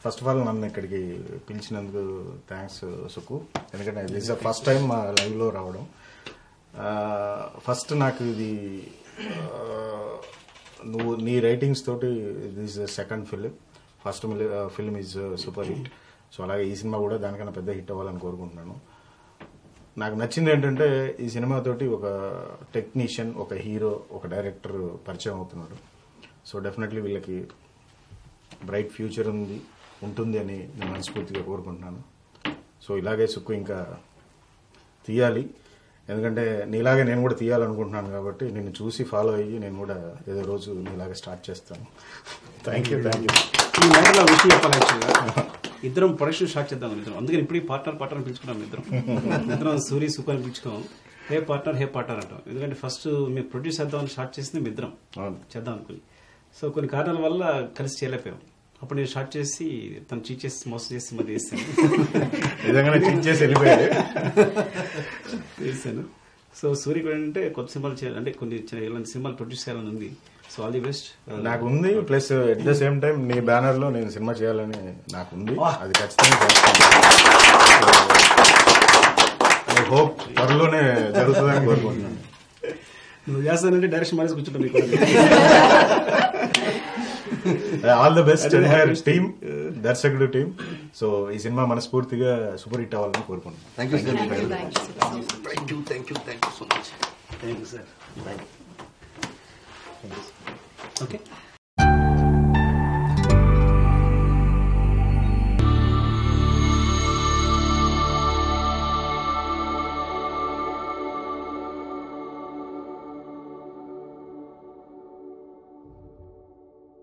First of all నన్ను ఇక్కడికి పిలిచినందుకు thanks సుకు, ఎందుకంటే దిస్ ద ఫస్ట్ టైం మా లైవ్లో రావడం. ఫస్ట్ నాకు ఇది నువ్వు నీ రైటింగ్స్ తోటి this the second film. First film is super hit. So అలాగే ఈ సినిమా కూడా దానికన్నా పెద్ద హిట్ అవ్వాలని కోరుకుంటున్నాను. నాకు నచ్చింది ఏంటంటే ఈ సినిమాతోటి ఒక టెక్నీషియన్, ఒక హీరో, ఒక డైరెక్టర్ పరిచయం అవుతున్నాడు. సో డెఫినెట్లీ వీళ్ళకి బ్రైట్ ఫ్యూచర్ ఉంటుంది అని నేను మనస్ఫూర్తిగా కోరుకుంటున్నాను. సో ఇలాగే సుక్కు ఇంకా తీయాలి, ఎందుకంటే నీలాగే నేను కూడా తీయాలనుకుంటున్నాను కాబట్టి నిన్ను చూసి ఫాలో అయ్యి నేను కూడా ఏదో రోజు నీలాగే స్టార్ట్ చేస్తాను. Thank you. ఈ మ్యాటర్లో విషయం చెప్పాలి, ఇద్దరం ప్రొడక్షన్ స్టార్ట్ చేద్దాం ఇద్దరం. అందుకని ఇప్పుడు పార్ట్నర్ పిలుచుకున్నాం ఇద్దరం సూరి సూపర్ అని పిలుచుకోం. హే పార్ట్నర్ అంటాం. ఎందుకంటే ఫస్ట్ మేము ప్రొడ్యూస్ చేద్దామని స్టార్ట్ చేసింది మేము ఇద్దరం చేద్దాం అనుకుని. సో కొన్ని కారణాల వల్ల కలిసి చేయలేకపోయాం. అప్పుడు నేను స్టార్ట్ చేసి తను చీట్ చేసి మోసం చేసి మధ్య చేశాను. సో సూర్య కూడా ఏంటంటే కొత్త సినిమాలు చేయాలంటే కొన్ని ఇలాంటి సినిమాలు ప్రొడ్యూస్ చేయాలని ఉంది. సో ఆల్ ది బెస్ట్ నాకు ఉంది. Plus at the same time నీ బ్యానర్ లో నేను సినిమా చేయాలని నాకు ఉంది. అది ఖచ్చితంగా చేస్తాను. ఐ హోప్ త్వరలోనే జరుగుతుందని కోరుకుంటున్నాను. నువ్వు చేస్తానంటే డైరెక్షన్ మానేసి కూర్చుంటాను మీకు. All the best entire team, దర్శకుడు టీమ్. సో ఈ సినిమా మనస్ఫూర్తిగా సూపర్ హిట్ అవ్వాలని కోరుకుంటున్నాను. Thank you so much. Thank you sir. Okay.